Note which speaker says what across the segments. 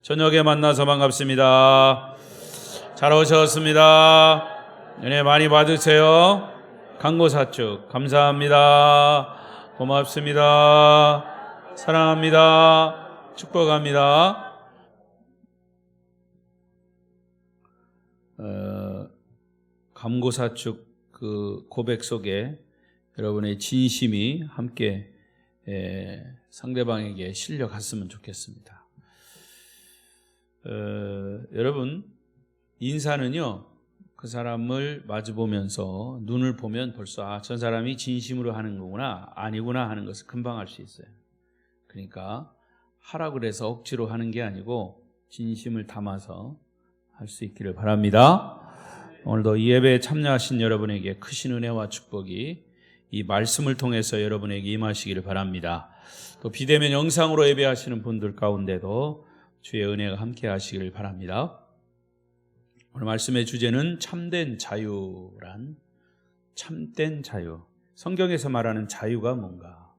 Speaker 1: 저녁에 만나서 반갑습니다. 잘 오셨습니다. 은혜 많이 받으세요. 강고사축 감사합니다. 고맙습니다. 사랑합니다. 축복합니다. 감고사축 그 고백 속에 여러분의 진심이 함께 상대방에게 실려갔으면 좋겠습니다. 여러분, 인사는요, 그 사람을 마주보면서 눈을 보면 벌써 저 사람이 진심으로 하는 거구나 아니구나 하는 것을 금방 알 수 있어요. 그러니까 하라 그래서 억지로 하는 게 아니고 진심을 담아서 할 수 있기를 바랍니다. 오늘도 이 예배에 참여하신 여러분에게 크신 은혜와 축복이 이 말씀을 통해서 여러분에게 임하시기를 바랍니다. 또 비대면 영상으로 예배하시는 분들 가운데도 주의 은혜가 함께 하시기를 바랍니다. 오늘 말씀의 주제는 참된 자유란, 참된 자유. 성경에서 말하는 자유가 뭔가?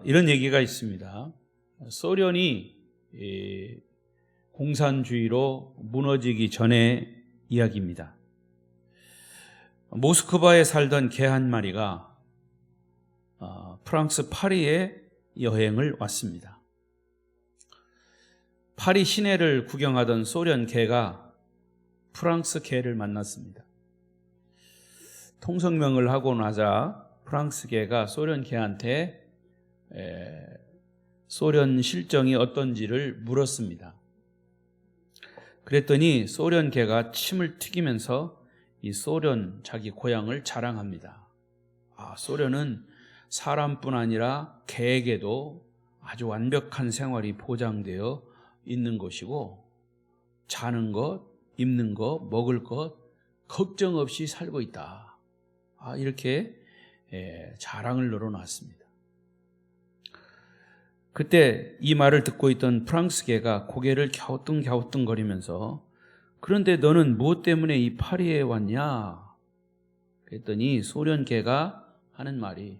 Speaker 1: 이런 얘기가 있습니다. 소련이 공산주의로 무너지기 전의 이야기입니다. 모스크바에 살던 개 한 마리가 프랑스 파리에 여행을 왔습니다. 파리 시내를 구경하던 소련 개가 프랑스 개를 만났습니다. 통성명을 하고 나자 프랑스 개가 소련 개한테 소련 실정이 어떤지를 물었습니다. 그랬더니 소련 개가 침을 튀기면서 이 소련 자기 고향을 자랑합니다. 소련은 사람뿐 아니라 개에게도 아주 완벽한 생활이 보장되어 있는 것이고 자는 것, 입는 것, 먹을 것 걱정 없이 살고 있다. 이렇게 자랑을 늘어놨습니다. 그때 이 말을 듣고 있던 프랑스 개가 고개를 갸우뚱갸우뚱거리면서 그런데 너는 무엇 때문에 이 파리에 왔냐? 그랬더니 소련 개가 하는 말이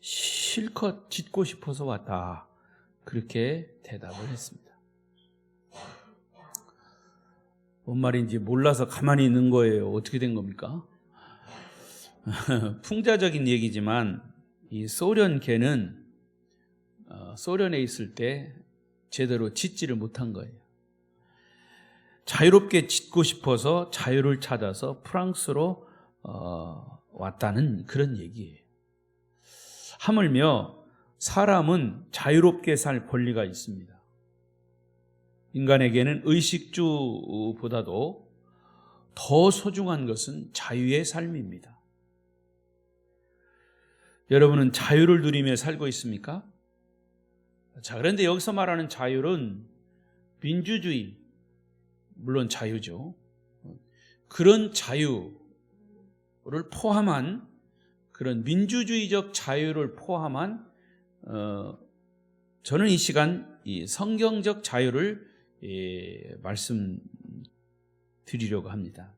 Speaker 1: 실컷 짖고 싶어서 왔다. 그렇게 대답을 했습니다. 뭔 말인지 몰라서 가만히 있는 거예요. 어떻게 된 겁니까? 풍자적인 얘기지만 이 소련 개는 소련에 있을 때 제대로 짖지를 못한 거예요. 자유롭게 짖고 싶어서 자유를 찾아서 프랑스로 왔다는 그런 얘기예요. 하물며 사람은 자유롭게 살 권리가 있습니다. 인간에게는 의식주보다도 더 소중한 것은 자유의 삶입니다. 여러분은 자유를 누리며 살고 있습니까? 자, 그런데 여기서 말하는 자유는 민주주의, 물론 자유죠. 그런 자유를 포함한 그런 민주주의적 자유를 포함한 저는 이 시간 이 성경적 자유를 말씀드리려고 합니다.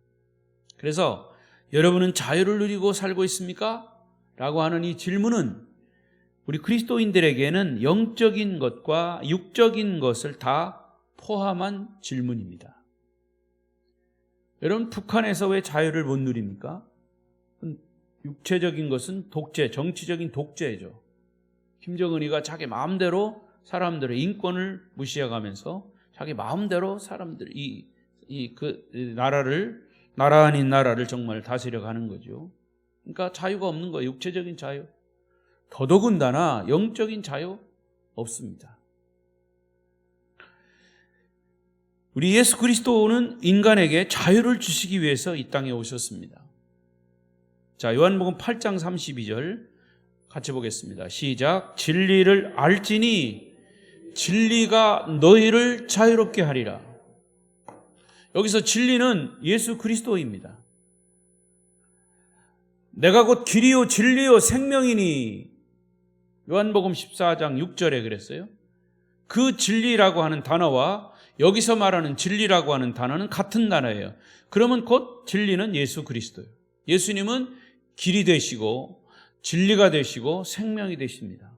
Speaker 1: 그래서 여러분은 자유를 누리고 살고 있습니까? 라고 하는 이 질문은 우리 그리스도인들에게는 영적인 것과 육적인 것을 다 포함한 질문입니다. 여러분, 북한에서 왜 자유를 못 누립니까? 육체적인 것은 독재, 정치적인 독재죠. 김정은이가 자기 마음대로 사람들의 인권을 무시해가면서 자기 마음대로 사람들 나라 아닌 나라를 정말 다스려 가는 거죠. 그러니까 자유가 없는 거예요. 육체적인 자유. 더더군다나 영적인 자유 없습니다. 우리 예수 그리스도는 인간에게 자유를 주시기 위해서 이 땅에 오셨습니다. 자, 요한복음 8장 32절 같이 보겠습니다. 시작. 진리를 알지니 진리가 너희를 자유롭게 하리라. 여기서 진리는 예수 그리스도입니다. 내가 곧 길이요 진리요 생명이니 요한복음 14장 6절에 그랬어요. 그 진리라고 하는 단어와 여기서 말하는 진리라고 하는 단어는 같은 단어예요. 그러면 곧 진리는 예수 그리스도예요. 예수님은 길이 되시고 진리가 되시고 생명이 되십니다.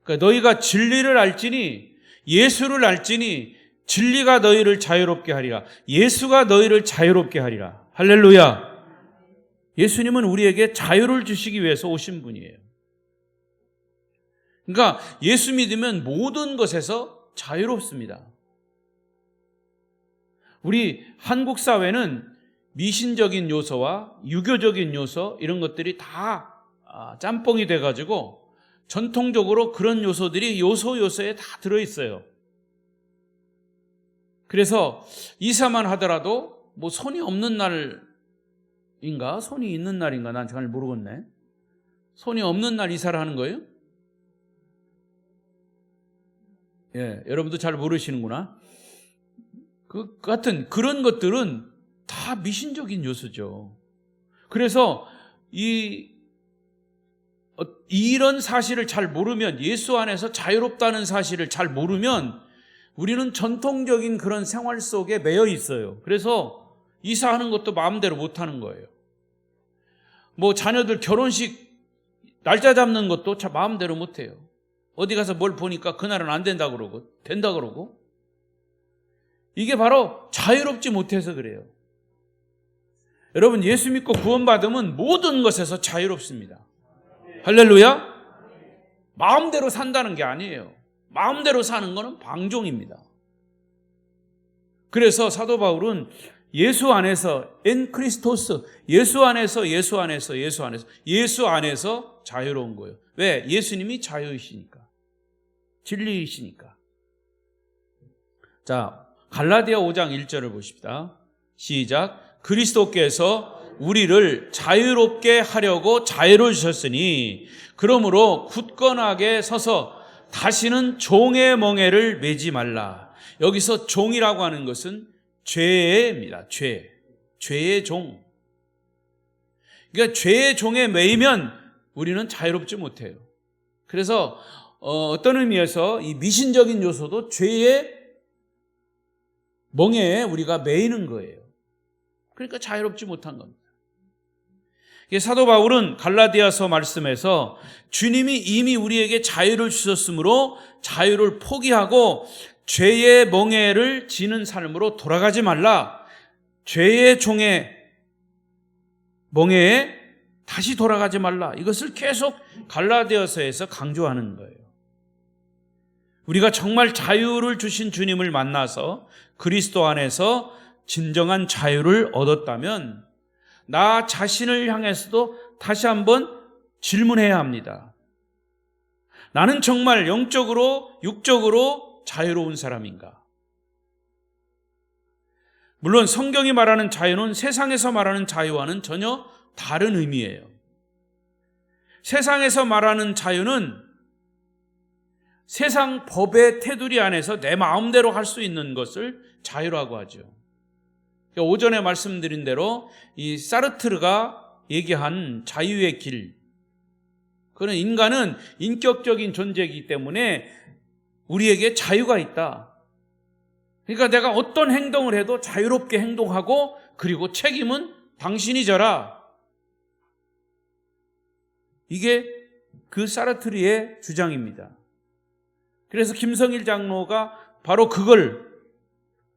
Speaker 1: 그러니까 너희가 진리를 알지니 예수를 알지니 진리가 너희를 자유롭게 하리라. 예수가 너희를 자유롭게 하리라. 할렐루야. 예수님은 우리에게 자유를 주시기 위해서 오신 분이에요. 그러니까 예수 믿으면 모든 것에서 자유롭습니다. 우리 한국 사회는 미신적인 요소와 유교적인 요소 이런 것들이 다 짬뽕이 돼가지고 전통적으로 그런 요소들이 요소에 다 들어있어요. 그래서 이사만 하더라도 뭐 손이 없는 날인가 손이 있는 날인가 난 잘 모르겠네. 손이 없는 날 이사를 하는 거예요? 예, 여러분도 잘 모르시는구나. 그 같은 그런 것들은 다 미신적인 요소죠. 그래서 이런 사실을 잘 모르면, 예수 안에서 자유롭다는 사실을 잘 모르면 우리는 전통적인 그런 생활 속에 매여 있어요. 그래서 이사하는 것도 마음대로 못 하는 거예요. 뭐 자녀들 결혼식 날짜 잡는 것도 마음대로 못 해요. 어디 가서 뭘 보니까 그날은 안 된다 그러고 된다 그러고. 이게 바로 자유롭지 못해서 그래요. 여러분, 예수 믿고 구원받으면 모든 것에서 자유롭습니다. 할렐루야. 마음대로 산다는 게 아니에요. 마음대로 사는 거는 방종입니다. 그래서 사도 바울은 예수 안에서 엔 크리스토스, 예수 안에서 자유로운 거예요. 왜? 예수님이 자유이시니까, 진리이시니까. 자, 갈라디아 5장 1절을 보십시다. 시작. 그리스도께서 우리를 자유롭게 하려고 자유를 주셨으니 그러므로 굳건하게 서서 다시는 종의 멍에를 매지 말라. 여기서 종이라고 하는 것은 죄입니다. 죄의 종. 그러니까 죄의 종에 매이면 우리는 자유롭지 못해요. 그래서 어떤 의미에서 이 미신적인 요소도 죄의 멍에에 우리가 매이는 거예요. 그러니까 자유롭지 못한 겁니다. 사도 바울은 갈라디아서 말씀에서 주님이 이미 우리에게 자유를 주셨으므로 자유를 포기하고 죄의 멍에를 지는 삶으로 돌아가지 말라. 죄의 종의 멍에에 다시 돌아가지 말라. 이것을 계속 갈라디아서에서 강조하는 거예요. 우리가 정말 자유를 주신 주님을 만나서 그리스도 안에서 진정한 자유를 얻었다면 나 자신을 향해서도 다시 한번 질문해야 합니다. 나는 정말 영적으로, 육적으로 자유로운 사람인가? 물론 성경이 말하는 자유는 세상에서 말하는 자유와는 전혀 다른 의미예요. 세상에서 말하는 자유는 세상 법의 테두리 안에서 내 마음대로 할 수 있는 것을 자유라고 하죠. 오전에 말씀드린 대로 이 사르트르가 얘기한 자유의 길, 그는 인간은 인격적인 존재이기 때문에 우리에게 자유가 있다. 그러니까 내가 어떤 행동을 해도 자유롭게 행동하고 그리고 책임은 당신이 져라. 이게 그 사르트르의 주장입니다. 그래서 김성일 장로가 바로 그걸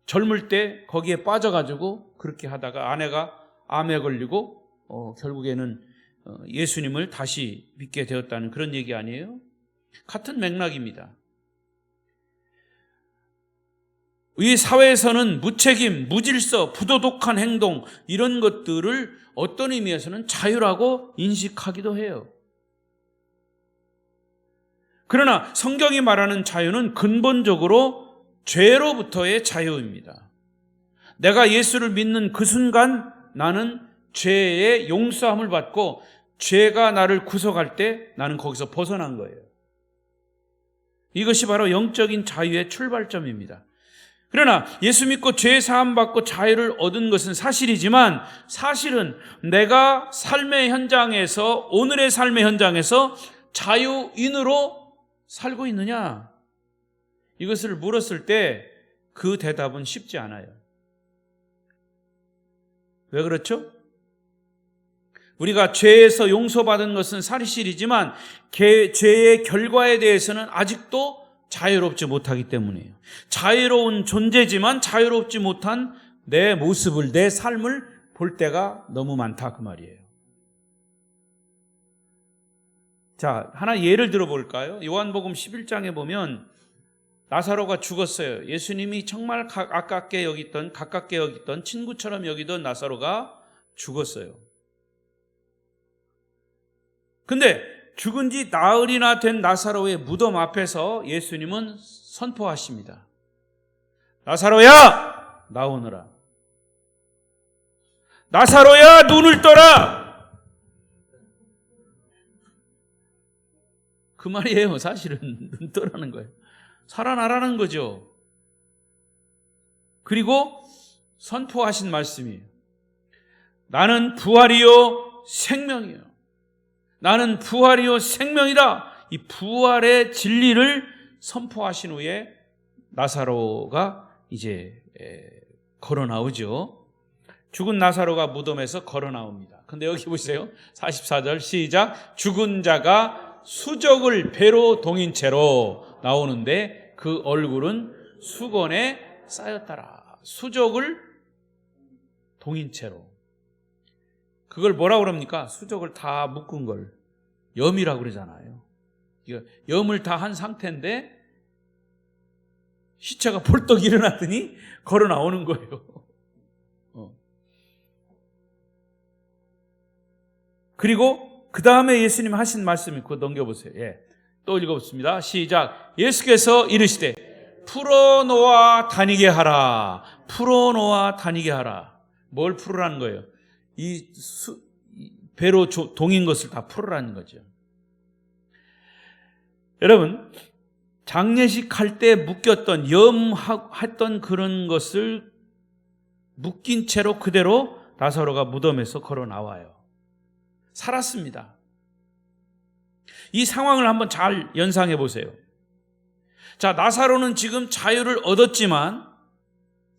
Speaker 1: 젊을 때 거기에 빠져가지고 그렇게 하다가 아내가 암에 걸리고 결국에는 예수님을 다시 믿게 되었다는 그런 얘기 아니에요? 같은 맥락입니다. 이 사회에서는 무책임, 무질서, 부도덕한 행동 이런 것들을 어떤 의미에서는 자유라고 인식하기도 해요. 그러나 성경이 말하는 자유는 근본적으로 죄로부터의 자유입니다. 내가 예수를 믿는 그 순간 나는 죄의 용서함을 받고 죄가 나를 구속할 때 나는 거기서 벗어난 거예요. 이것이 바로 영적인 자유의 출발점입니다. 그러나 예수 믿고 죄 사함 받고 자유를 얻은 것은 사실이지만 사실은 내가 삶의 현장에서, 오늘의 삶의 현장에서 자유인으로 살고 있느냐? 이것을 물었을 때 그 대답은 쉽지 않아요. 왜 그렇죠? 우리가 죄에서 용서받은 것은 사실이지만 죄의 결과에 대해서는 아직도 자유롭지 못하기 때문이에요. 자유로운 존재지만 자유롭지 못한 내 모습을, 내 삶을 볼 때가 너무 많다 그 말이에요. 자, 하나 예를 들어 볼까요? 요한복음 11장에 보면 나사로가 죽었어요. 예수님이 정말 가깝게 여기던 친구처럼 여기던 나사로가 죽었어요. 근데 죽은 지 나흘이나 된 나사로의 무덤 앞에서 예수님은 선포하십니다. 나사로야, 나오너라. 나사로야, 눈을 떠라. 그 말이에요. 사실은 눈 떠라는 거예요. 살아나라는 거죠. 그리고 선포하신 말씀이에요. 나는 부활이요 생명이요. 나는 부활이요 생명이라. 이 부활의 진리를 선포하신 후에 나사로가 이제 걸어 나오죠. 죽은 나사로가 무덤에서 걸어 나옵니다. 근데 여기 보세요. 44절 시작. 죽은 자가 수족을 배로 동인 채로 나오는데 그 얼굴은 수건에 쌓였더라. 수족을 동인 채로. 그걸 뭐라고 그럽니까? 수족을 다 묶은 걸 염이라고 그러잖아요. 염을 다 한 상태인데 시체가 벌떡 일어났더니 걸어 나오는 거예요. 그리고 그 다음에 예수님 하신 말씀이 그거 넘겨보세요. 또 읽어보겠습니다. 시작. 예수께서 이르시되 풀어놓아 다니게 하라. 풀어놓아 다니게 하라. 뭘 풀으라는 거예요? 이 배로 동인 것을 다 풀으라는 거죠. 여러분, 장례식 할 때 묶였던 염했던 그런 것을 묶인 채로 그대로 나사로가 무덤에서 걸어 나와요. 살았습니다. 이 상황을 한번 잘 연상해 보세요. 자, 나사로는 지금 자유를 얻었지만,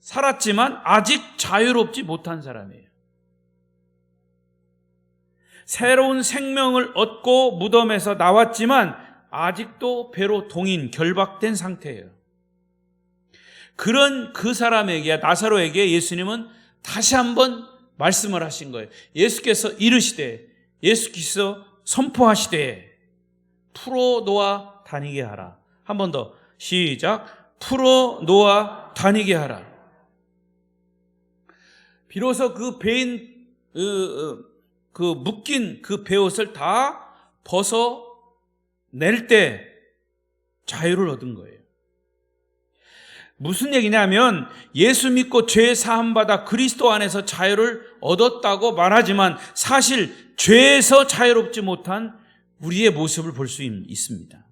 Speaker 1: 살았지만 아직 자유롭지 못한 사람이에요. 새로운 생명을 얻고 무덤에서 나왔지만 아직도 배로 동인, 결박된 상태예요. 그런 그 사람에게, 나사로에게 예수님은 다시 한번 말씀을 하신 거예요. 예수께서 이르시되, 예수께서 선포하시되 풀어놓아 다니게 하라. 한 번 더 시작. 풀어놓아 다니게 하라. 비로소 그 배인 그 묶인 그 베옷을 다 벗어낼 때 자유를 얻은 거예요. 무슨 얘기냐면 예수 믿고 죄 사함받아 그리스도 안에서 자유를 얻었다고 말하지만 사실 죄에서 자유롭지 못한 우리의 모습을 볼 수 있습니다.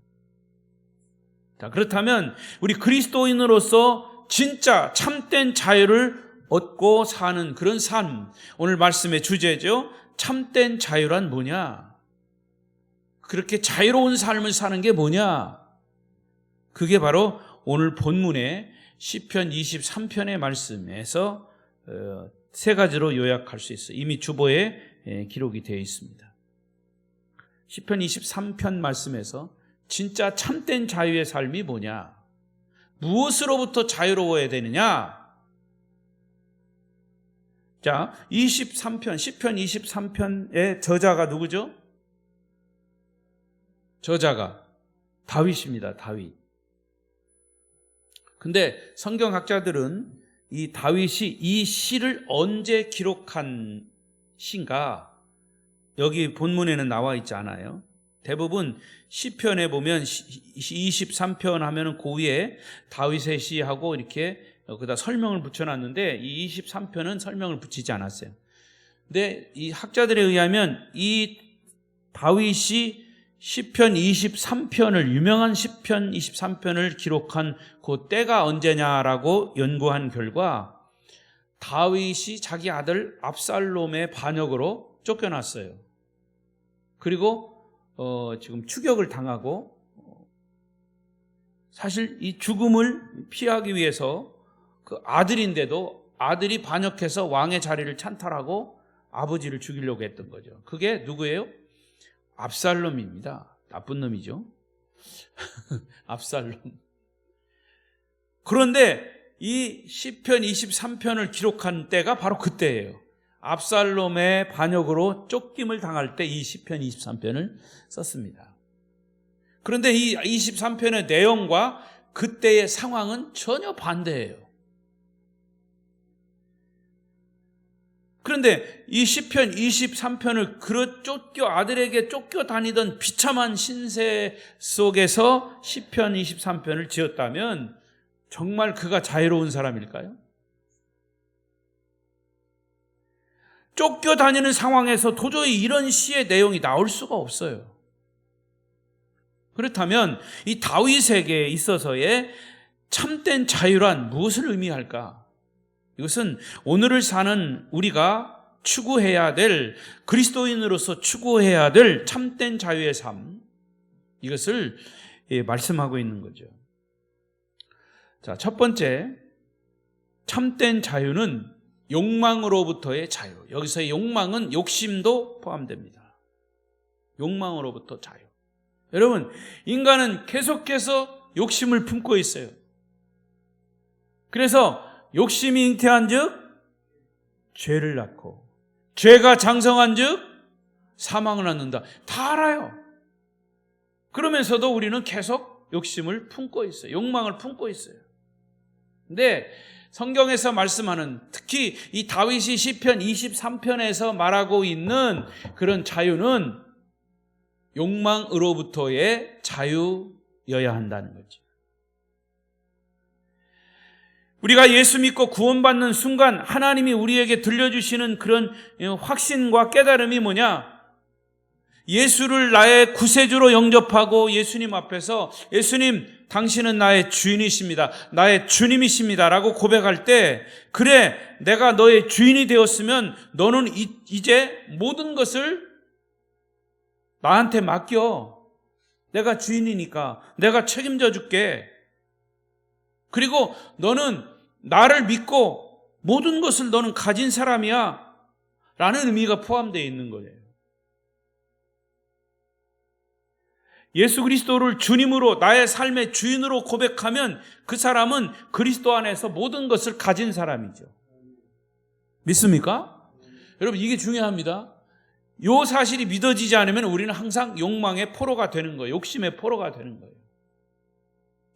Speaker 1: 자, 그렇다면 우리 그리스도인으로서 진짜 참된 자유를 얻고 사는 그런 삶, 오늘 말씀의 주제죠. 참된 자유란 뭐냐? 그렇게 자유로운 삶을 사는 게 뭐냐? 그게 바로 오늘 본문의 시편 23편의 말씀에서 세 가지로 요약할 수 있어요. 이미 주보에 기록이 되어 있습니다. 시편 23편 말씀에서 진짜 참된 자유의 삶이 뭐냐? 무엇으로부터 자유로워야 되느냐? 자, 23편, 시편 23편의 저자가 누구죠? 저자가 다윗입니다. 다윗. 근데 성경학자들은 이 다윗이 이 시를 언제 기록한 시인가? 여기 본문에는 나와 있지 않아요. 대부분 시편에 보면 23편 하면은 그 위에 다윗의 시하고 이렇게 그다 설명을 붙여놨는데 이 23편은 설명을 붙이지 않았어요. 근데 이 학자들에 의하면 이 다윗이 시편 23편을 유명한 시편 23편을 기록한 그 때가 언제냐라고 연구한 결과 다윗이 자기 아들 압살롬의 반역으로 쫓겨났어요. 그리고 지금 추격을 당하고 사실 이 죽음을 피하기 위해서 그 아들인데도 아들이 반역해서 왕의 자리를 찬탈하고 아버지를 죽이려고 했던 거죠. 그게 누구예요? 압살롬입니다. 나쁜 놈이죠. 압살롬. 그런데 이 시편 23편을 기록한 때가 바로 그때예요. 압살롬의 반역으로 쫓김을 당할 때 이 시편 23편을 썼습니다. 그런데 이 23편의 내용과 그때의 상황은 전혀 반대예요. 그런데 이 시편 23편을 쫓겨 아들에게 쫓겨다니던 비참한 신세 속에서 시편 23편을 지었다면 정말 그가 자유로운 사람일까요? 쫓겨다니는 상황에서 도저히 이런 시의 내용이 나올 수가 없어요. 그렇다면 이 다윗에게 있어서의 참된 자유란 무엇을 의미할까? 이것은 오늘을 사는 우리가 추구해야 될, 그리스도인으로서 추구해야 될 참된 자유의 삶, 이것을 말씀하고 있는 거죠. 자, 첫 번째, 참된 자유는 욕망으로부터의 자유. 여기서의 욕망은 욕심도 포함됩니다. 욕망으로부터 자유. 여러분, 인간은 계속해서 욕심을 품고 있어요. 그래서 욕심이 잉태한 즉 죄를 낳고, 죄가 장성한 즉 사망을 낳는다. 다 알아요. 그러면서도 우리는 계속 욕심을 품고 있어요. 욕망을 품고 있어요. 근데 성경에서 말씀하는, 특히 이 다윗이 시편 23편에서 말하고 있는 그런 자유는 욕망으로부터의 자유여야 한다는 거죠. 우리가 예수 믿고 구원받는 순간 하나님이 우리에게 들려주시는 그런 확신과 깨달음이 뭐냐? 예수를 나의 구세주로 영접하고 예수님 앞에서 예수님 당신은 나의 주인이십니다. 나의 주님이십니다. 라고 고백할 때, 그래, 내가 너의 주인이 되었으면 너는 이제 모든 것을 나한테 맡겨. 내가 주인이니까 내가 책임져 줄게. 그리고 너는 나를 믿고 모든 것을 너는 가진 사람이야. 라는 의미가 포함되어 있는 거예요. 예수 그리스도를 주님으로, 나의 삶의 주인으로 고백하면 그 사람은 그리스도 안에서 모든 것을 가진 사람이죠. 믿습니까? 여러분, 이게 중요합니다. 이 사실이 믿어지지 않으면 우리는 항상 욕망의 포로가 되는 거예요. 욕심의 포로가 되는 거예요.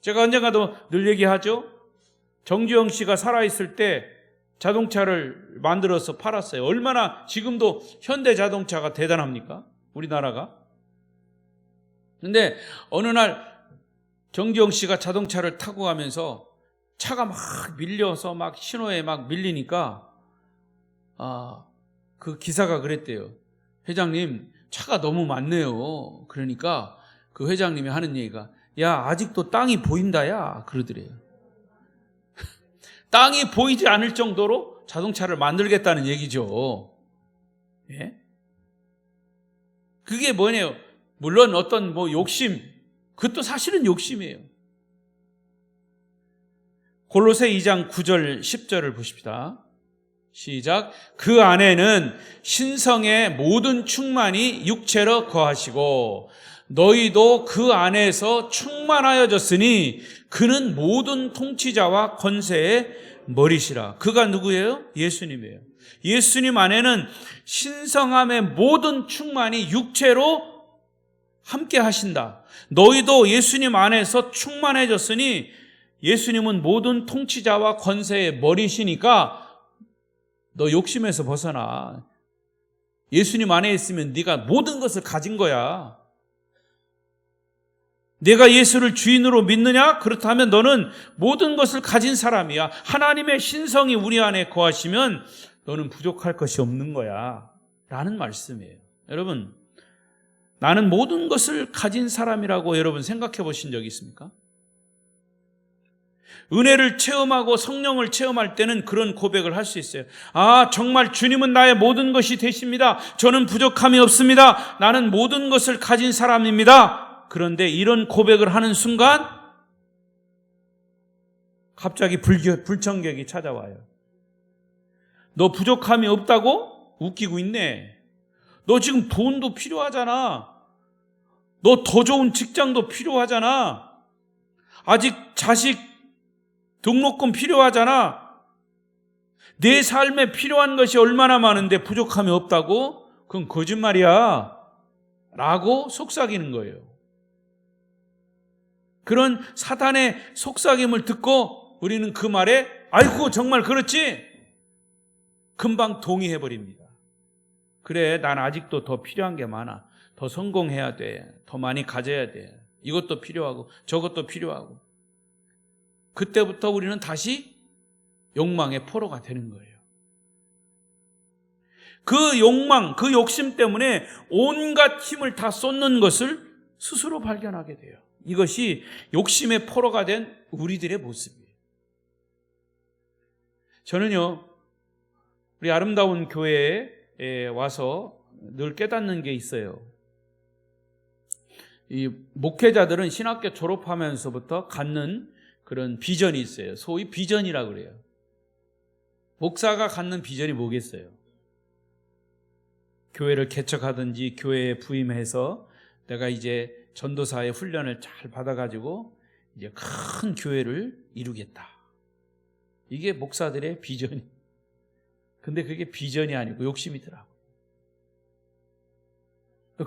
Speaker 1: 제가 언젠가도 늘 얘기하죠. 정주영 씨가 살아있을 때 자동차를 만들어서 팔았어요. 얼마나 지금도 현대자동차가 대단합니까? 우리나라가. 근데 어느 날 정주영 씨가 자동차를 타고 가면서 차가 막 밀려서 막 신호에 막 밀리니까 그 기사가 그랬대요. 회장님, 차가 너무 많네요. 그러니까 그 회장님이 하는 얘기가, 야, 아직도 땅이 보인다야. 그러더래요. 땅이 보이지 않을 정도로 자동차를 만들겠다는 얘기죠. 예? 그게 뭐냐요? 물론 어떤 욕심, 그것도 사실은 욕심이에요. 골로새 2장 9절 10절을 보십시다. 시작. 그 안에는 신성의 모든 충만이 육체로 거하시고 너희도 그 안에서 충만하여졌으니 그는 모든 통치자와 권세의 머리시라. 그가 누구예요? 예수님이에요. 예수님 안에는 신성함의 모든 충만이 육체로 함께 하신다. 너희도 예수님 안에서 충만해졌으니 예수님은 모든 통치자와 권세의 머리시니까 너 욕심에서 벗어나. 예수님 안에 있으면 네가 모든 것을 가진 거야. 내가 예수를 주인으로 믿느냐? 그렇다면 너는 모든 것을 가진 사람이야. 하나님의 신성이 우리 안에 거하시면 너는 부족할 것이 없는 거야. 라는 말씀이에요. 여러분, 나는 모든 것을 가진 사람이라고 여러분 생각해 보신 적이 있습니까? 은혜를 체험하고 성령을 체험할 때는 그런 고백을 할 수 있어요. 아, 정말 주님은 나의 모든 것이 되십니다. 저는 부족함이 없습니다. 나는 모든 것을 가진 사람입니다. 그런데 이런 고백을 하는 순간 갑자기 불청객이 찾아와요. 너 부족함이 없다고? 웃기고 있네. 너 지금 돈도 필요하잖아. 너 더 좋은 직장도 필요하잖아. 아직 자식들 등록금 필요하잖아. 내 삶에 필요한 것이 얼마나 많은데 부족함이 없다고? 그건 거짓말이야 라고 속삭이는 거예요. 그런 사탄의 속삭임을 듣고 우리는 그 말에 아이고 정말 그렇지? 금방 동의해버립니다. 그래, 난 아직도 더 필요한 게 많아. 더 성공해야 돼. 더 많이 가져야 돼. 이것도 필요하고 저것도 필요하고. 그때부터 우리는 다시 욕망의 포로가 되는 거예요. 그 욕망, 그 욕심 때문에 온갖 힘을 다 쏟는 것을 스스로 발견하게 돼요. 이것이 욕심의 포로가 된 우리들의 모습이에요. 저는요, 우리 아름다운 교회에 와서 늘 깨닫는 게 있어요. 이 목회자들은 신학교 졸업하면서부터 갖는 그런 비전이 있어요. 소위 비전이라고 그래요. 목사가 갖는 비전이 뭐겠어요? 교회를 개척하든지 교회에 부임해서 내가 이제 전도사의 훈련을 잘 받아가지고 이제 큰 교회를 이루겠다. 이게 목사들의 비전이. 근데 그게 비전이 아니고 욕심이더라고요.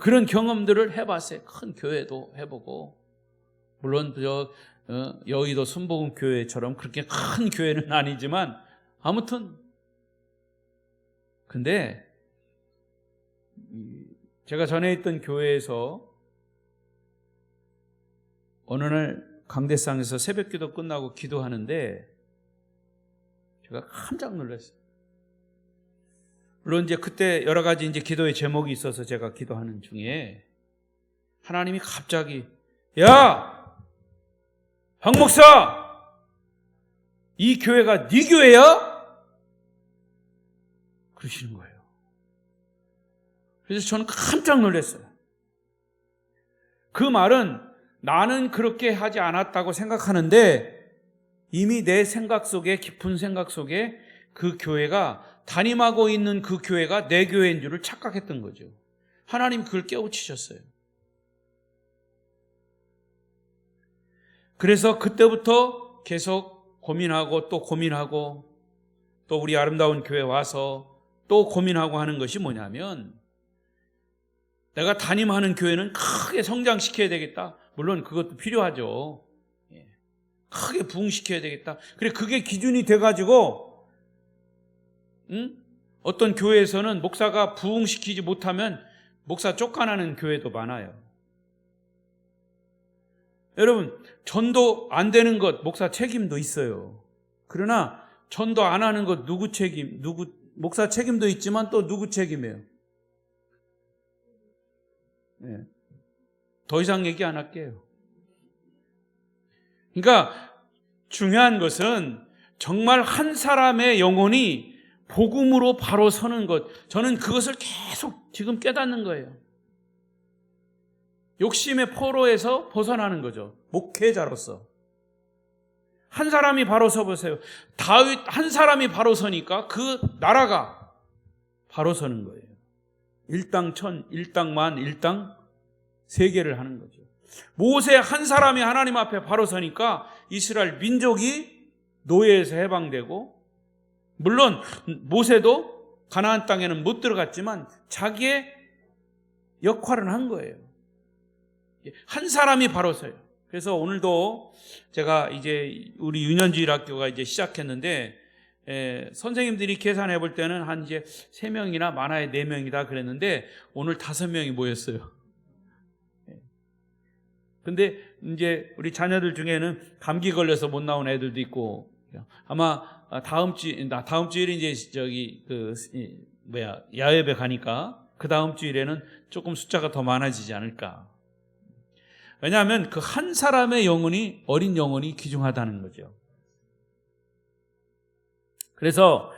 Speaker 1: 그런 경험들을 해봤어요. 큰 교회도 해보고, 물론 여의도 순복음교회처럼 그렇게 큰 교회는 아니지만 아무튼 근데 제가 전에 있던 교회에서 어느 날 강대상에서 새벽기도 끝나고 기도하는데 제가 깜짝 놀랐어요. 물론 이제 그때 여러 가지 이제 기도의 제목이 있어서 제가 기도하는 중에 하나님이 갑자기 야, 박 목사, 이 교회가 네 교회야? 그러시는 거예요. 그래서 저는 깜짝 놀랐어요. 그 말은 나는 그렇게 하지 않았다고 생각하는데 이미 내 생각 속에, 깊은 생각 속에 그 교회가, 담임하고 있는 그 교회가 내 교회인 줄을 착각했던 거죠. 하나님 그걸 깨우치셨어요. 그래서 그때부터 계속 고민하고 또 고민하고 또 우리 아름다운 교회 와서 또 고민하고 하는 것이 뭐냐면, 내가 담임하는 교회는 크게 성장시켜야 되겠다. 물론 그것도 필요하죠. 크게 부흥시켜야 되겠다. 그래, 그게 기준이 돼가지고 어떤 교회에서는 목사가 부흥시키지 못하면 목사 쫓겨나는 교회도 많아요. 여러분, 전도 안 되는 것 목사 책임도 있어요. 그러나 전도 안 하는 것 누구 책임? 목사 책임도 있지만 또 누구 책임이에요? 네. 더 이상 얘기 안 할게요. 그러니까 중요한 것은 정말 한 사람의 영혼이 복음으로 바로 서는 것, 저는 그것을 계속 지금 깨닫는 거예요. 욕심의 포로에서 벗어나는 거죠. 목회자로서 한 사람이 바로 서보세요. 다윗 한 사람이 바로 서니까 그 나라가 바로 서는 거예요. 일당 천, 일당 만, 일당 세계를 하는 거죠. 모세 한 사람이 하나님 앞에 바로 서니까 이스라엘 민족이 노예에서 해방되고, 물론 모세도 가나안 땅에는 못 들어갔지만 자기의 역할은 한 거예요. 한 사람이 바로 서요. 그래서 오늘도 제가 이제 우리 유년주일학교가 이제 시작했는데 선생님들이 계산해 볼 때는 한 이제 3명이나 많아야 4명이다 그랬는데 오늘 5명이 모였어요. 근데 이제 우리 자녀들 중에는 감기 걸려서 못 나온 애들도 있고, 아마 다음 주일에 이제 야외배 가니까 그 다음 주일에는 조금 숫자가 더 많아지지 않을까. 왜냐하면 그 한 사람의 영혼이, 어린 영혼이 귀중하다는 거죠. 그래서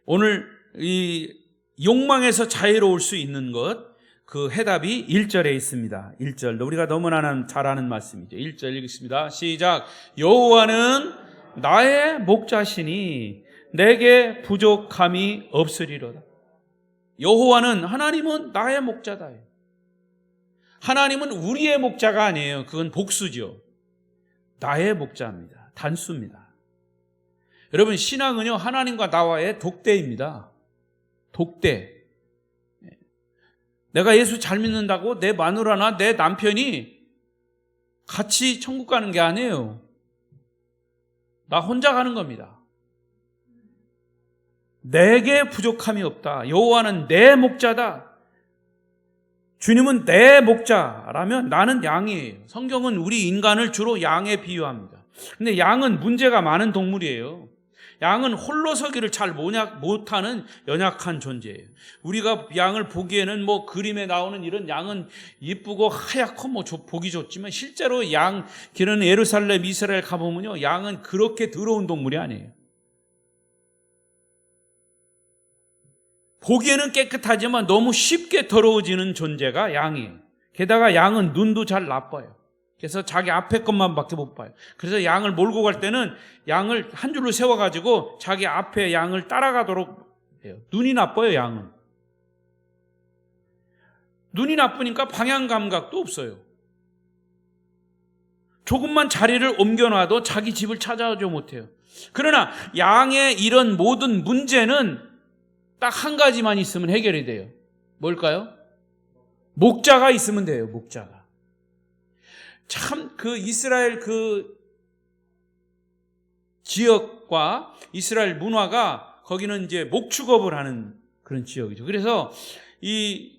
Speaker 1: 오늘 이 욕망에서 자유로울 수 있는 것, 그 해답이 1절에 있습니다. 1절, 우리가 너무나 잘 아는 말씀이죠. 1절 읽겠습니다. 시작. 여호와는 나의 목자시니 내게 부족함이 없으리로다. 여호와는, 하나님은 나의 목자다. 하나님은 우리의 목자가 아니에요. 그건 복수죠. 나의 목자입니다. 단수입니다. 여러분, 신앙은요, 하나님과 나와의 독대입니다. 독대. 내가 예수 잘 믿는다고 내 마누라나 내 남편이 같이 천국 가는 게 아니에요. 나 혼자 가는 겁니다. 내게 부족함이 없다. 여호와는 내 목자다. 주님은 내 목자라면 나는 양이에요. 성경은 우리 인간을 주로 양에 비유합니다. 근데 양은 문제가 많은 동물이에요. 양은 홀로 서기를 잘 못하는 연약한 존재예요. 우리가 양을 보기에는 뭐 그림에 나오는 이런 양은 이쁘고 하얗고 뭐 보기 좋지만 실제로 양 기르는 예루살렘, 이스라엘 가보면요, 양은 그렇게 더러운 동물이 아니에요. 보기에는 깨끗하지만 너무 쉽게 더러워지는 존재가 양이에요. 게다가 양은 눈도 잘 나빠요. 그래서 자기 앞에 것만 밖에 못 봐요. 그래서 양을 몰고 갈 때는 양을 한 줄로 세워가지고 자기 앞에 양을 따라가도록 해요. 눈이 나빠요, 양은. 눈이 나쁘니까 방향 감각도 없어요. 조금만 자리를 옮겨놔도 자기 집을 찾아오지 못해요. 그러나 양의 이런 모든 문제는 딱 한 가지만 있으면 해결이 돼요. 뭘까요? 목자가 있으면 돼요, 목자가. 참 그 이스라엘 그 지역과 이스라엘 문화가 거기는 이제 목축업을 하는 그런 지역이죠. 그래서 이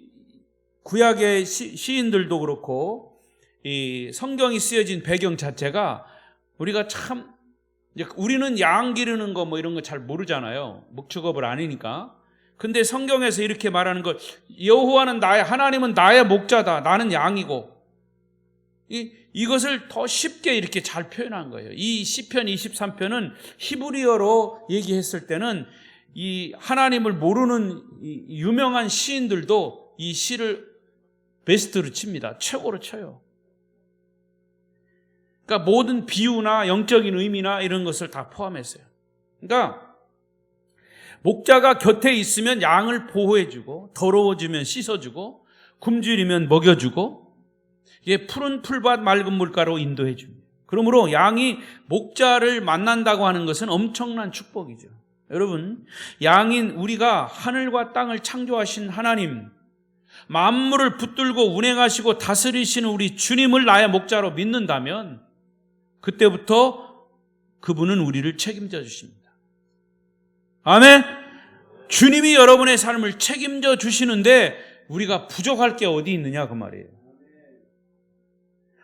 Speaker 1: 구약의 시인들도 그렇고 이 성경이 쓰여진 배경 자체가 우리가 참 우리는 양 기르는 거 뭐 이런 거 잘 모르잖아요. 목축업을 아니니까. 근데 성경에서 이렇게 말하는 것, 여호와는 하나님은 나의 목자다. 나는 양이고. 이것을 더 쉽게 이렇게 잘 표현한 거예요. 이 시편 23편은 히브리어로 얘기했을 때는 이 하나님을 모르는 이 유명한 시인들도 이 시를 베스트로 칩니다. 최고로 쳐요. 그러니까 모든 비유나 영적인 의미나 이런 것을 다 포함했어요. 그러니까 목자가 곁에 있으면 양을 보호해주고, 더러워지면 씻어주고, 굶주리면 먹여주고, 푸른 풀밭 맑은 물가로 인도해줍니다. 그러므로 양이 목자를 만난다고 하는 것은 엄청난 축복이죠. 여러분, 양인 우리가 하늘과 땅을 창조하신 하나님, 만물을 붙들고 운행하시고 다스리시는 우리 주님을 나의 목자로 믿는다면 그때부터 그분은 우리를 책임져 주십니다. 아멘. 주님이 여러분의 삶을 책임져 주시는데 우리가 부족할 게 어디 있느냐 그 말이에요.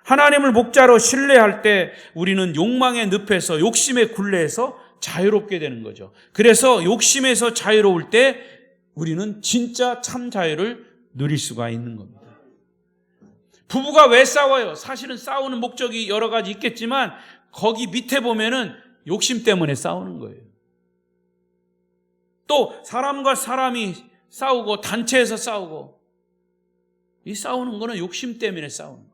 Speaker 1: 하나님을 목자로 신뢰할 때 우리는 욕망의 늪에서, 욕심의 굴레에서 자유롭게 되는 거죠. 그래서 욕심에서 자유로울 때 우리는 진짜 참 자유를 누릴 수가 있는 겁니다. 부부가 왜 싸워요? 사실은 싸우는 목적이 여러 가지 있겠지만 거기 밑에 보면은 욕심 때문에 싸우는 거예요. 또 사람과 사람이 싸우고 단체에서 싸우고, 이 싸우는 거는 욕심 때문에 싸우는 거예요.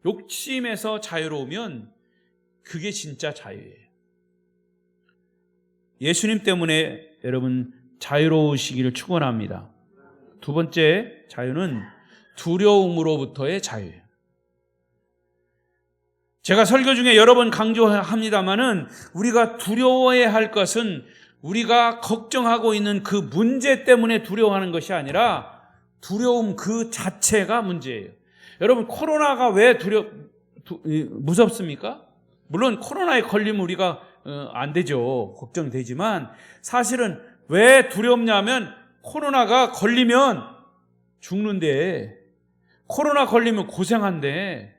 Speaker 1: 욕심에서 자유로우면 그게 진짜 자유예요. 예수님 때문에 여러분 자유로우시기를 축원합니다. 두 번째 자유는 두려움으로부터의 자유예요. 제가 설교 중에 여러 번 강조합니다마는 우리가 두려워해야 할 것은 우리가 걱정하고 있는 그 문제 때문에 두려워하는 것이 아니라 두려움 그 자체가 문제예요. 여러분, 코로나가 왜 무섭습니까? 물론 코로나에 걸리면 우리가 안 되죠. 걱정되지만 사실은 왜 두렵냐면 코로나가 걸리면 죽는데, 코로나 걸리면 고생한데,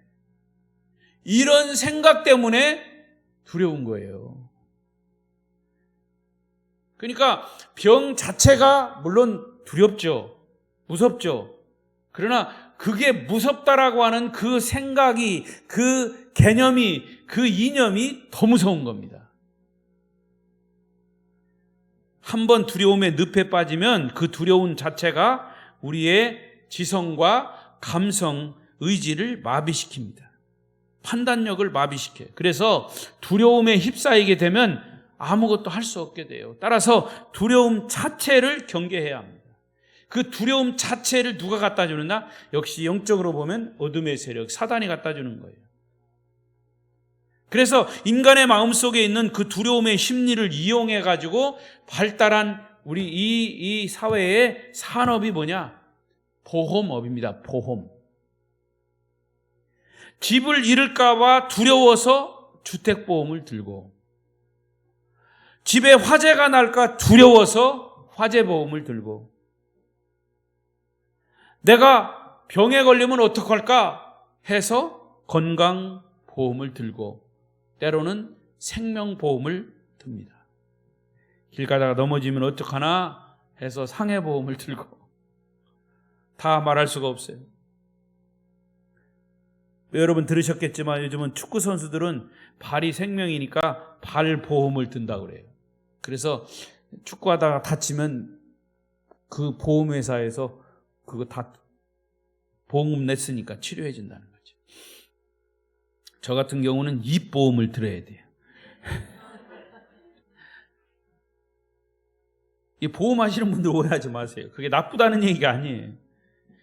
Speaker 1: 이런 생각 때문에 두려운 거예요. 그러니까 병 자체가 물론 두렵죠. 무섭죠. 그러나 그게 무섭다라고 하는 그 생각이, 그 개념이, 그 이념이 더 무서운 겁니다. 한번 두려움의 늪에 빠지면 그 두려움 자체가 우리의 지성과 감성, 의지를 마비시킵니다. 판단력을 마비시켜요. 그래서 두려움에 휩싸이게 되면 아무것도 할 수 없게 돼요. 따라서 두려움 자체를 경계해야 합니다. 그 두려움 자체를 누가 갖다 주느냐? 역시 영적으로 보면 어둠의 세력, 사단이 갖다 주는 거예요. 그래서 인간의 마음속에 있는 그 두려움의 심리를 이용해 가지고 발달한 우리 이 사회의 산업이 뭐냐? 보험업입니다. 보험. 집을 잃을까 봐 두려워서 주택보험을 들고, 집에 화재가 날까 두려워서 화재보험을 들고, 내가 병에 걸리면 어떡할까 해서 건강보험을 들고, 때로는 생명보험을 듭니다. 길 가다가 넘어지면 어떡하나 해서 상해보험을 들고, 다 말할 수가 없어요. 여러분 들으셨겠지만 요즘은 축구 선수들은 발이 생명이니까 발 보험을 든다고 그래요. 그래서 축구하다가 다치면 그 보험회사에서 그거 다 보험금 냈으니까 치료해 준다는 거죠. 저 같은 경우는 입보험을 들어야 돼요. 이 보험하시는 분들 오해하지 마세요. 그게 나쁘다는 얘기가 아니에요.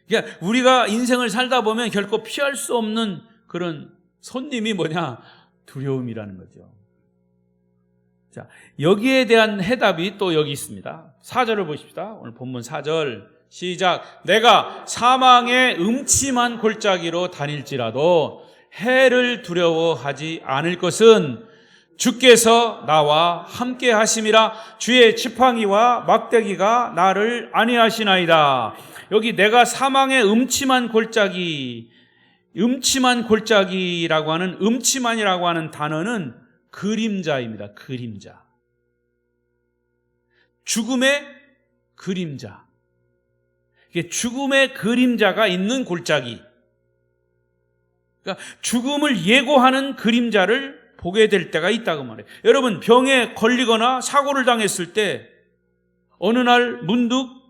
Speaker 1: 그러니까 우리가 인생을 살다 보면 결코 피할 수 없는 그런 손님이 뭐냐? 두려움이라는 거죠. 자, 여기에 대한 해답이 또 여기 있습니다. 4절을 보십시다. 오늘 본문 4절 시작. 내가 사망의 음침한 골짜기로 다닐지라도 해를 두려워하지 않을 것은 주께서 나와 함께 하심이라. 주의 지팡이와 막대기가 나를 안위하시나이다. 여기 내가 사망의 음침한 골짜기라고 하는, 음침한이라고 하는 단어는 그림자입니다. 그림자. 죽음의 그림자. 이게 죽음의 그림자가 있는 골짜기. 그러니까 죽음을 예고하는 그림자를 보게 될 때가 있다고 말해요. 여러분, 병에 걸리거나 사고를 당했을 때 어느 날 문득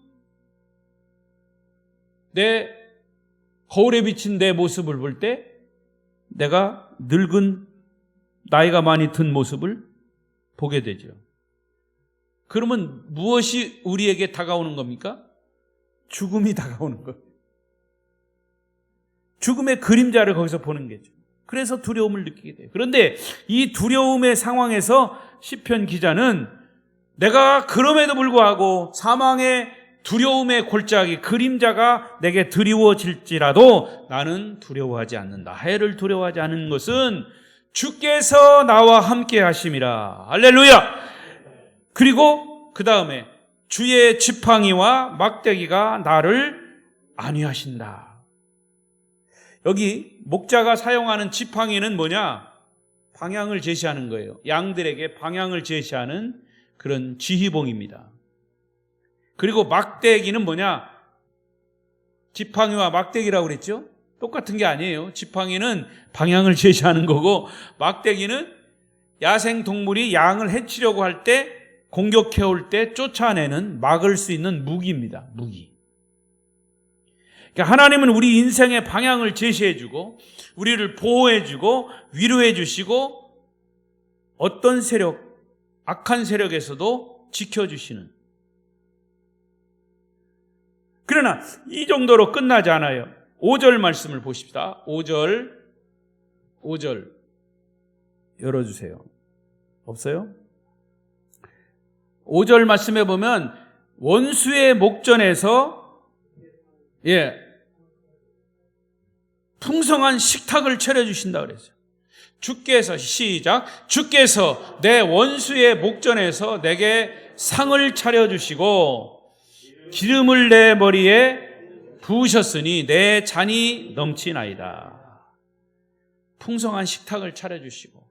Speaker 1: 내 거울에 비친 내 모습을 볼 때 내가 늙은, 나이가 많이 든 모습을 보게 되죠. 그러면 무엇이 우리에게 다가오는 겁니까? 죽음이 다가오는 거예요. 죽음의 그림자를 거기서 보는 거죠. 그래서 두려움을 느끼게 돼요. 그런데 이 두려움의 상황에서 시편 기자는 내가 그럼에도 불구하고 사망의 두려움의 골짜기, 그림자가 내게 드리워질지라도 나는 두려워하지 않는다. 해를 두려워하지 않는 것은 주께서 나와 함께 하심이라. 할렐루야. 그리고 그 다음에 주의 지팡이와 막대기가 나를 안위하신다. 여기 목자가 사용하는 지팡이는 뭐냐? 방향을 제시하는 거예요. 양들에게 방향을 제시하는 그런 지휘봉입니다. 그리고 막대기는 뭐냐? 지팡이와 막대기라고 그랬죠? 똑같은 게 아니에요. 지팡이는 방향을 제시하는 거고, 막대기는 야생 동물이 양을 해치려고 할 때, 공격해 올 때 쫓아내는, 막을 수 있는 무기입니다. 무기. 그러니까 하나님은 우리 인생의 방향을 제시해주고, 우리를 보호해주고, 위로해주시고, 어떤 세력, 악한 세력에서도 지켜주시는. 그러나 이 정도로 끝나지 않아요. 5절 말씀을 보십시다. 5절 열어주세요. 없어요? 5절 말씀에 보면 원수의 목전에서 풍성한 식탁을 차려주신다 그랬어요. 주께서, 시작, 주께서 내 원수의 목전에서 내게 상을 차려주시고 기름을 내 머리에 부으셨으니 내 잔이 넘치나이다. 풍성한 식탁을 차려주시고,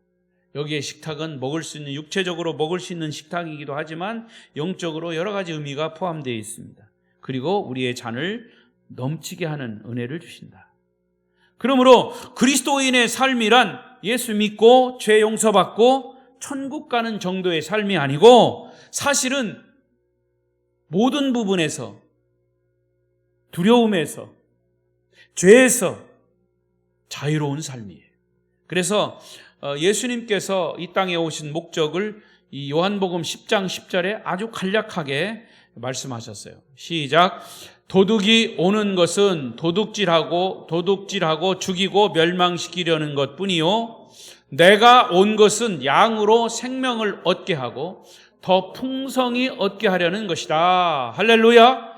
Speaker 1: 여기에 식탁은 먹을 수 있는, 육체적으로 먹을 수 있는 식탁이기도 하지만 영적으로 여러 가지 의미가 포함되어 있습니다. 그리고 우리의 잔을 넘치게 하는 은혜를 주신다. 그러므로 그리스도인의 삶이란 예수 믿고 죄 용서받고 천국 가는 정도의 삶이 아니고, 사실은 모든 부분에서, 두려움에서, 죄에서 자유로운 삶이에요. 그래서 예수님께서 이 땅에 오신 목적을 이 요한복음 10장 10절에 아주 간략하게 말씀하셨어요. 시작. 도둑이 오는 것은 도둑질하고 죽이고 멸망시키려는 것뿐이요, 내가 온 것은 양으로 생명을 얻게 하고 더 풍성히 얻게 하려는 것이다. 할렐루야.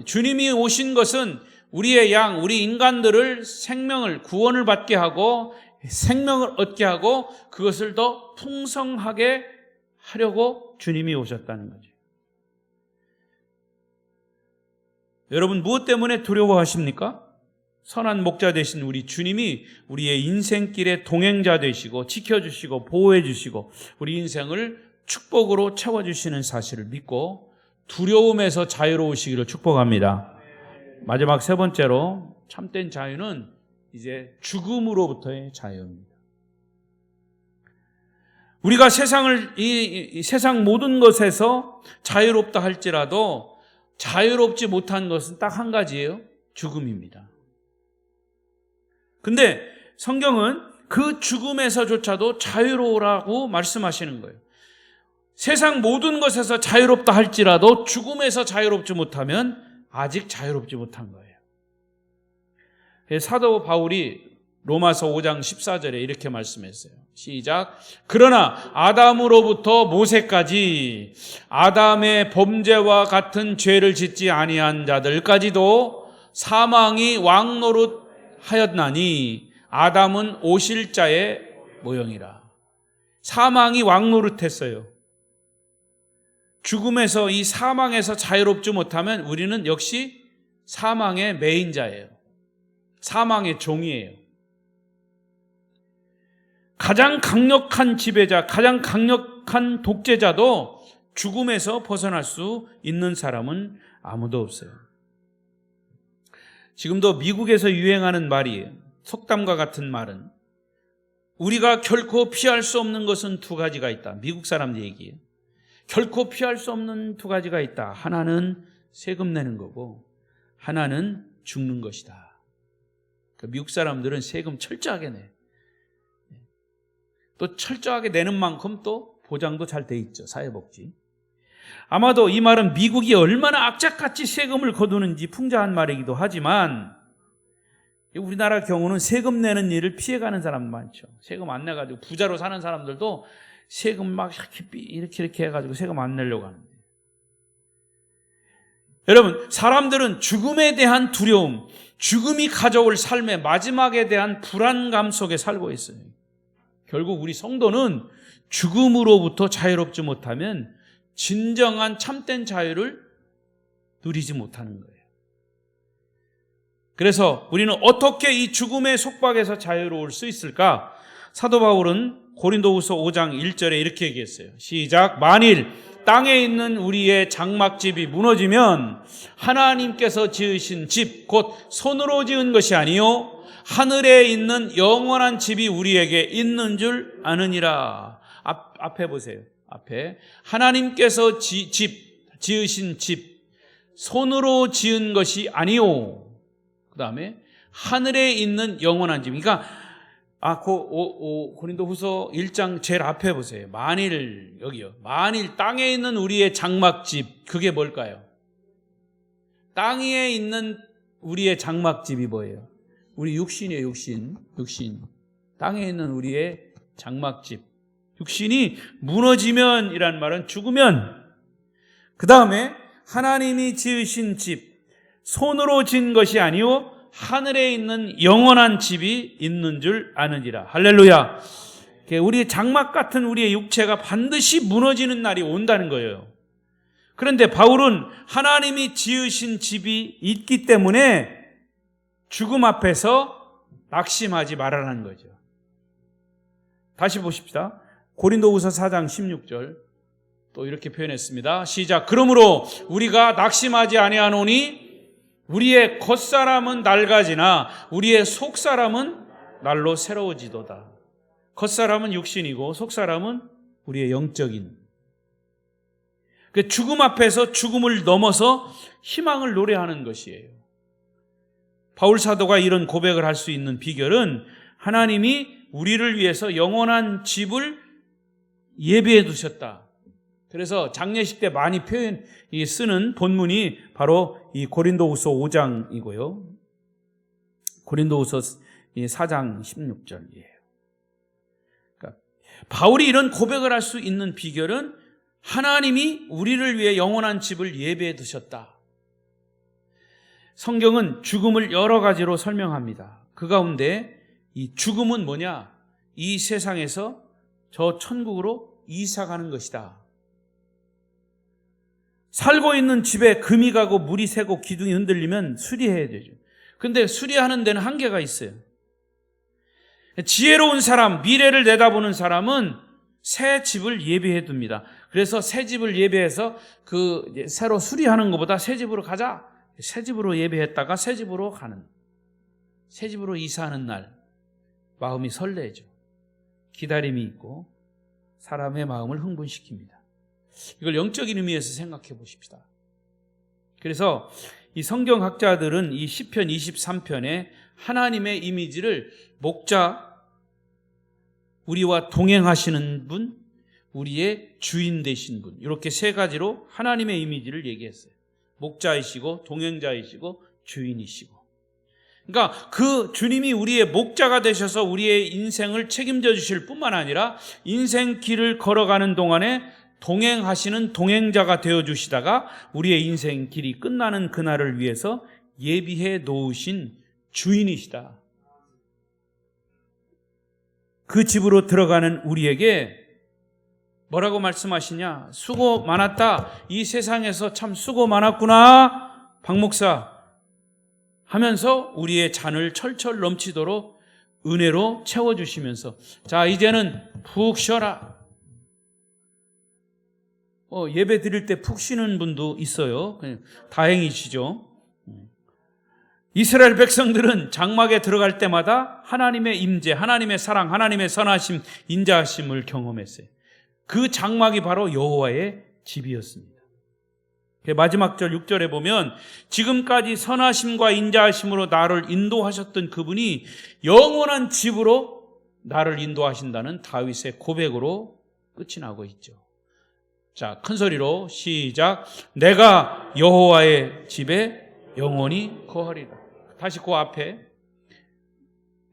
Speaker 1: 주님이 오신 것은 우리의 양, 우리 인간들을 생명을, 구원을 받게 하고 생명을 얻게 하고 그것을 더 풍성하게 하려고 주님이 오셨다는 거죠. 여러분, 무엇 때문에 두려워하십니까? 선한 목자 되신 우리 주님이 우리의 인생길의 동행자 되시고 지켜주시고 보호해주시고 우리 인생을 축복으로 채워주시는 사실을 믿고 두려움에서 자유로우시기를 축복합니다. 마지막 세 번째로 참된 자유는 이제 죽음으로부터의 자유입니다. 우리가 이 세상 모든 것에서 자유롭다 할지라도 자유롭지 못한 것은 딱 한 가지예요. 죽음입니다. 근데 성경은 그 죽음에서조차도 자유로우라고 말씀하시는 거예요. 세상 모든 것에서 자유롭다 할지라도 죽음에서 자유롭지 못하면 아직 자유롭지 못한 거예요. 사도 바울이 로마서 5장 14절에 이렇게 말씀했어요. 시작. 그러나 아담으로부터 모세까지 아담의 범죄와 같은 죄를 짓지 아니한 자들까지도 사망이 왕노릇하였나니 아담은 오실자의 모형이라. 사망이 왕노릇했어요. 죽음에서 이 사망에서 자유롭지 못하면 우리는 역시 사망의 매인자예요. 사망의 종이에요. 가장 강력한 지배자, 가장 강력한 독재자도 죽음에서 벗어날 수 있는 사람은 아무도 없어요. 지금도 미국에서 유행하는 말이에요. 속담과 같은 말은 우리가 결코 피할 수 없는 것은 두 가지가 있다. 미국 사람 얘기예요. 결코 피할 수 없는 두 가지가 있다. 하나는 세금 내는 거고 하나는 죽는 것이다. 미국 사람들은 세금 철저하게 내. 또 철저하게 내는 만큼 또 보장도 잘 돼 있죠. 사회복지. 아마도 이 말은 미국이 얼마나 악착같이 세금을 거두는지 풍자한 말이기도 하지만 우리나라 경우는 세금 내는 일을 피해가는 사람 많죠. 세금 안 내가지고 부자로 사는 사람들도 세금 막 이렇게 해가지고 세금 안 내려고 하는데, 여러분, 사람들은 죽음에 대한 두려움, 죽음이 가져올 삶의 마지막에 대한 불안감 속에 살고 있어요. 결국 우리 성도는 죽음으로부터 자유롭지 못하면 진정한 참된 자유를 누리지 못하는 거예요. 그래서 우리는 어떻게 이 죽음의 속박에서 자유로울 수 있을까? 사도 바울은 고린도후서 5장 1절에 이렇게 얘기했어요. 시작. 만일 땅에 있는 우리의 장막집이 무너지면 하나님께서 지으신 집, 곧 손으로 지은 것이 아니요 하늘에 있는 영원한 집이 우리에게 있는 줄 아느니라. 앞에 보세요. 앞에 하나님께서 지으신 집, 손으로 지은 것이 아니요. 그 다음에 하늘에 있는 영원한 집. 그러니까 고린도후서 1장 제일 앞에 보세요. 만일, 여기요. 만일 땅에 있는 우리의 장막집, 그게 뭘까요? 땅 위에 있는 우리의 장막집이 뭐예요? 우리 육신이에요. 육신. 땅에 있는 우리의 장막집. 육신이 무너지면 이란 말은 죽으면, 그 다음에 하나님이 지으신 집, 손으로 지은 것이 아니요 하늘에 있는 영원한 집이 있는 줄 아느니라. 할렐루야. 우리의 장막 같은 우리의 육체가 반드시 무너지는 날이 온다는 거예요. 그런데 바울은 하나님이 지으신 집이 있기 때문에 죽음 앞에서 낙심하지 말라는 거죠. 다시 보십시다. 고린도후서 4장 16절 또 이렇게 표현했습니다. 시작. 그러므로 우리가 낙심하지 아니하노니 우리의 겉사람은 낡아지나 우리의 속사람은 날로 새로워지도다. 겉사람은 육신이고 속사람은 우리의 영적인. 죽음 앞에서 죽음을 넘어서 희망을 노래하는 것이에요. 바울 사도가 이런 고백을 할 수 있는 비결은 하나님이 우리를 위해서 영원한 집을 예비해 두셨다. 그래서 장례식 때 많이 쓰는 본문이 바로 이 고린도후서 5장이고요. 고린도후서 4장 16절이에요. 그러니까 바울이 이런 고백을 할 수 있는 비결은 하나님이 우리를 위해 영원한 집을 예배해 두셨다. 성경은 죽음을 여러 가지로 설명합니다. 그 가운데 이 죽음은 뭐냐? 이 세상에서 저 천국으로 이사 가는 것이다. 살고 있는 집에 금이 가고 물이 새고 기둥이 흔들리면 수리해야 되죠. 근데 수리하는 데는 한계가 있어요. 지혜로운 사람, 미래를 내다보는 사람은 새 집을 예비해 둡니다. 그래서 새 집을 예비해서 새로 수리하는 것보다 새 집으로 가자. 새 집으로 예비했다가 새 집으로 가는, 새 집으로 이사하는 날 마음이 설레죠. 기다림이 있고 사람의 마음을 흥분시킵니다. 이걸 영적인 의미에서 생각해 보십시다. 그래서 이 성경학자들은 이 시편 23편에 하나님의 이미지를 목자, 우리와 동행하시는 분, 우리의 주인 되신 분, 이렇게 세 가지로 하나님의 이미지를 얘기했어요. 목자이시고 동행자이시고 주인이시고. 그러니까 그 주님이 우리의 목자가 되셔서 우리의 인생을 책임져 주실 뿐만 아니라 인생 길을 걸어가는 동안에 동행하시는 동행자가 되어주시다가 우리의 인생 길이 끝나는 그날을 위해서 예비해 놓으신 주인이시다. 그 집으로 들어가는 우리에게 뭐라고 말씀하시냐? 수고 많았다. 이 세상에서 참 수고 많았구나, 박 목사 하면서 우리의 잔을 철철 넘치도록 은혜로 채워주시면서 자, 이제는 푹 쉬어라. 예배 드릴 때 푹 쉬는 분도 있어요. 다행이시죠. 이스라엘 백성들은 장막에 들어갈 때마다 하나님의 임재, 하나님의 사랑, 하나님의 선하심, 인자하심을 경험했어요. 그 장막이 바로 여호와의 집이었습니다. 마지막 절 6절에 보면 지금까지 선하심과 인자하심으로 나를 인도하셨던 그분이 영원한 집으로 나를 인도하신다는 다윗의 고백으로 끝이 나고 있죠. 자, 큰 소리로 시작. 내가 여호와의 집에 영원히 거하리라. 다시 그 앞에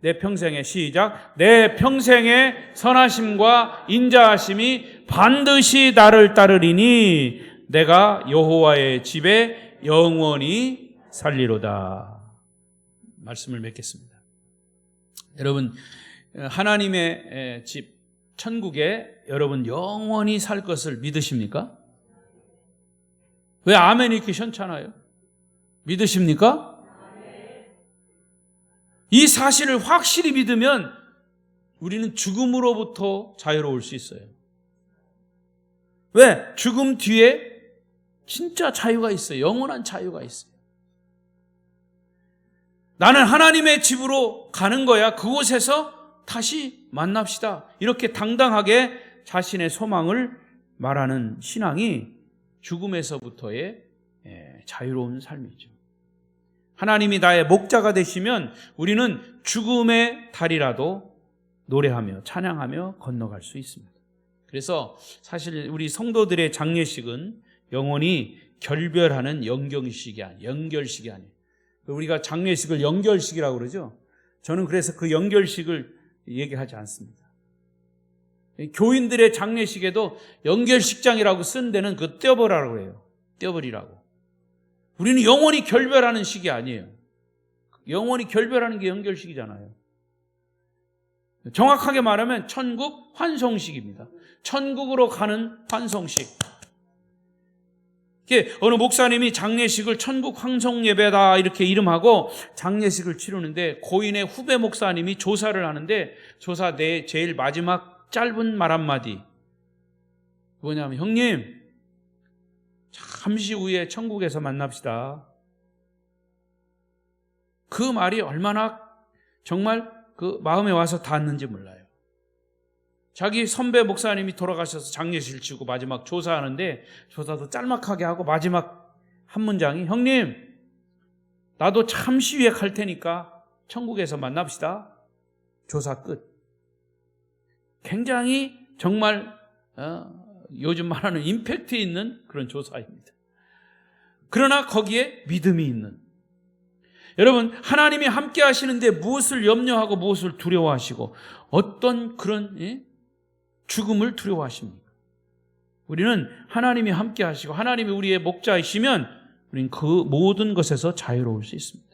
Speaker 1: 내 평생에 시작. 내 평생의 선하심과 인자하심이 반드시 나를 따르리니 내가 여호와의 집에 영원히 살리로다. 말씀을 맺겠습니다. 여러분, 하나님의 집 천국에 여러분 영원히 살 것을 믿으십니까? 왜 아멘 이렇게 시원찮아요? 믿으십니까? 이 사실을 확실히 믿으면 우리는 죽음으로부터 자유로울 수 있어요. 왜? 죽음 뒤에 진짜 자유가 있어요. 영원한 자유가 있어요. 나는 하나님의 집으로 가는 거야. 그곳에서 다시 만납시다. 이렇게 당당하게 자신의 소망을 말하는 신앙이 죽음에서부터의 자유로운 삶이죠. 하나님이 나의 목자가 되시면 우리는 죽음의 달이라도 노래하며 찬양하며 건너갈 수 있습니다. 그래서 사실 우리 성도들의 장례식은 영원히 결별하는 연결식이 아니에요. 우리가 장례식을 연결식이라고 그러죠. 저는 그래서 그 연결식을 얘기하지 않습니다. 교인들의 장례식에도 연결식장이라고 쓴 데는 그 떼어버리라고 해요. 떼어버리라고. 우리는 영원히 결별하는 식이 아니에요. 영원히 결별하는 게 연결식이잖아요. 정확하게 말하면 천국 환송식입니다. 천국으로 가는 환송식. 어느 목사님이 장례식을 천국 환송 예배다 이렇게 이름하고 장례식을 치르는데 고인의 후배 목사님이 조사를 하는데 조사 내 제일 마지막 짧은 말 한마디 뭐냐면 형님 잠시 후에 천국에서 만납시다. 그 말이 얼마나 정말 그 마음에 와서 닿았는지 몰라요. 자기 선배 목사님이 돌아가셔서 장례식을 치고 마지막 조사하는데 조사도 짤막하게 하고 마지막 한 문장이 형님 나도 잠시 후에 갈 테니까 천국에서 만납시다. 조사 끝. 굉장히 정말 요즘 말하는 임팩트 있는 그런 조사입니다. 그러나 거기에 믿음이 있는 여러분 하나님이 함께 하시는데 무엇을 염려하고 무엇을 두려워하시고 어떤 그런 죽음을 두려워하십니까? 우리는 하나님이 함께 하시고 하나님이 우리의 목자이시면 우리는 그 모든 것에서 자유로울 수 있습니다.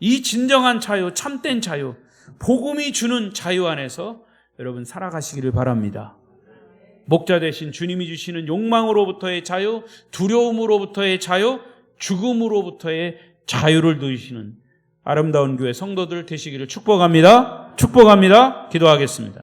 Speaker 1: 이 진정한 자유, 참된 자유, 복음이 주는 자유 안에서 여러분 살아가시기를 바랍니다. 목자 되신 주님이 주시는 욕망으로부터의 자유, 두려움으로부터의 자유, 죽음으로부터의 자유를 누리시는 아름다운 교회 성도들 되시기를 축복합니다. 축복합니다. 기도하겠습니다.